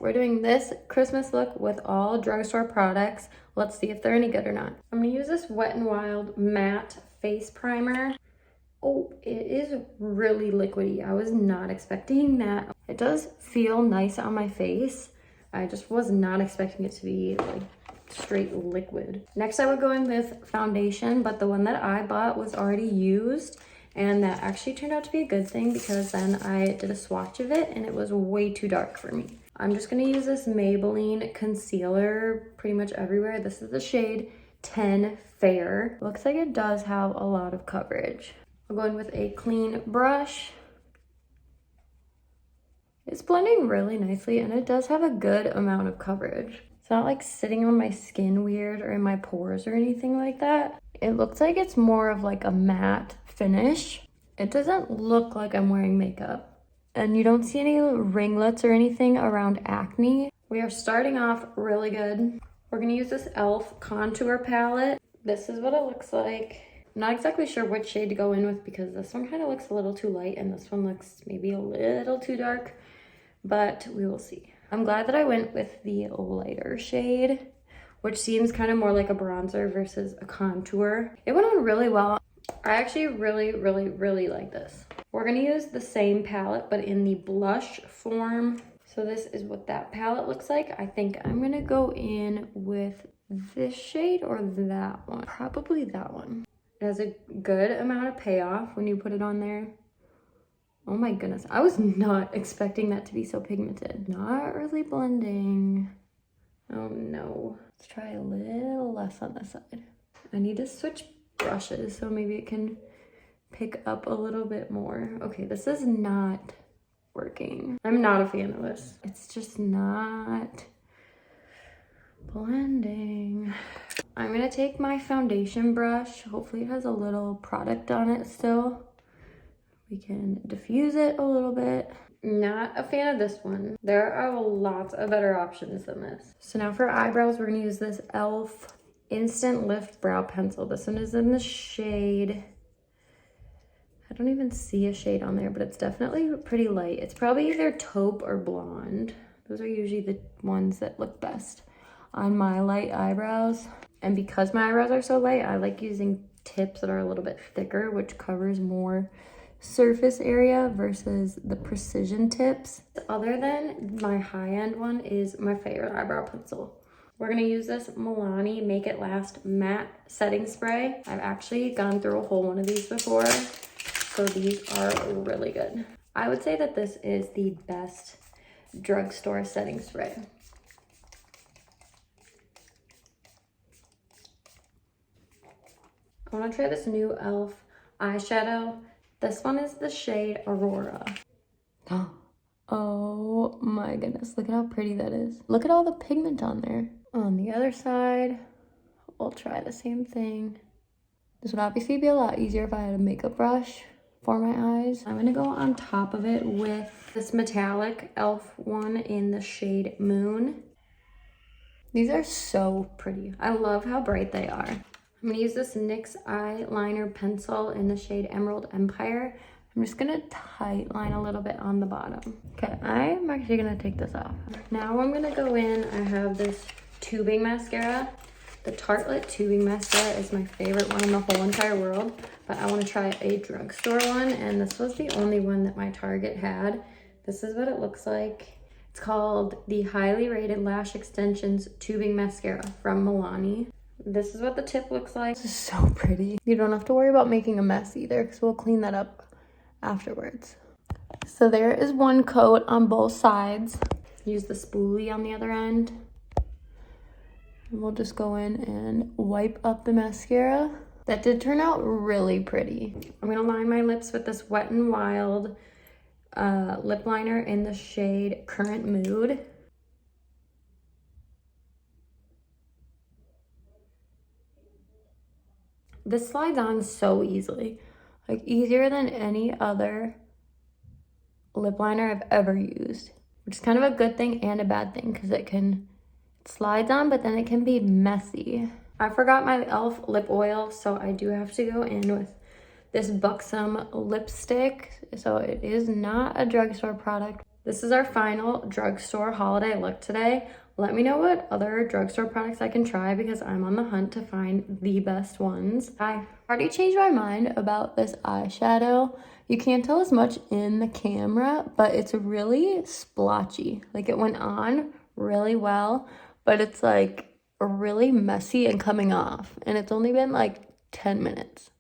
We're doing this Christmas look with all drugstore products. Let's see if they're any good or not. I'm gonna use this Wet n Wild matte face primer. Oh, it is really liquidy. I was not expecting that. It does feel nice on my face. I just was not expecting it to be like straight liquid. Next I would go in with foundation, but the one that I bought was already used, and that actually turned out to be a good thing because then I did a swatch of it and it was way too dark for me. I'm just gonna use this Maybelline concealer pretty much everywhere. This is the shade 10 Fair. Looks like it does have a lot of coverage. I'll go in with a clean brush. It's blending really nicely and it does have a good amount of coverage. It's not like sitting on my skin weird or in my pores or anything like that. It looks like it's more of like a matte finish. It doesn't look like I'm wearing makeup. And you don't see any ringlets or anything around acne. We are starting off really good. We're gonna use this e.l.f. contour palette. This is what it looks like. I'm not exactly sure which shade to go in with because this one kind of looks a little too light and this one looks maybe a little too dark, but we will see. I'm glad that I went with the lighter shade, which seems kind of more like a bronzer versus a contour. It went on really well. I actually really like this. We're gonna use the same palette, but in the blush form. So this is what that palette looks like. I think I'm gonna go in with this shade or that one. Probably that one. It has a good amount of payoff when you put it on there. Oh my goodness, I was not expecting that to be so pigmented. Not really blending. Oh no. Let's try a little less on this side. I need to switch brushes so maybe it can pick up a little bit more. Okay, this is not working. I'm not a fan of this. It's just not blending. I'm gonna take my foundation brush. Hopefully it has a little product on it still. We can diffuse it a little bit. Not a fan of this one. There are lots of better options than this. So now for eyebrows, we're gonna use this e.l.f. Instant Lift Brow Pencil. This one is in the shade, I don't even see a shade on there, but it's definitely pretty light. It's probably either taupe or blonde. Those are usually the ones that look best on my light eyebrows. And because my eyebrows are so light, I like using tips that are a little bit thicker, which covers more surface area versus the precision tips. Other than my high-end one is my favorite eyebrow pencil. We're gonna use this Milani Make It Last Matte Setting Spray. I've actually gone through a whole one of these before, so these are really good. I would say that this is the best drugstore setting spray. I wanna try this new e.l.f. eyeshadow. This one is the shade Aurora. Oh my goodness, look at how pretty that is. Look at all the pigment on there. On the other side, we'll try the same thing. This would obviously be a lot easier if I had a makeup brush for my eyes. I'm gonna go on top of it with this metallic e.l.f. one in the shade Moon. These are so pretty. I love how bright they are. I'm gonna use this NYX eyeliner pencil in the shade Emerald Empire. I'm just gonna tight line a little bit on the bottom. Okay, I'm actually gonna take this off. Now I'm gonna go in, I have this tubing mascara. The Tartelette tubing mascara is my favorite one in the whole entire world, but I wanna try a drugstore one, and this was the only one that my Target had. This is what it looks like. It's called the Highly Rated Lash Extensions Tubing Mascara from Milani. This is what the tip looks like. This is so pretty. You don't have to worry about making a mess either, because we'll clean that up afterwards. So there is one coat on both sides. Use the spoolie on the other end. And we'll just go in and wipe up the mascara. That did turn out really pretty. I'm gonna line my lips with this Wet n Wild lip liner in the shade Current Mood. This slides on so easily, like easier than any other lip liner I've ever used, which is kind of a good thing and a bad thing because it slides on, but then it can be messy. I forgot my e.l.f. lip oil, so I do have to go in with this Buxom lipstick. So it is not a drugstore product. This is our final drugstore holiday look today. Let me know what other drugstore products I can try because I'm on the hunt to find the best ones. I already changed my mind about this eyeshadow. You can't tell as much in the camera, but it's really splotchy. Like it went on really well, but it's like really messy and coming off. And it's only been like 10 minutes.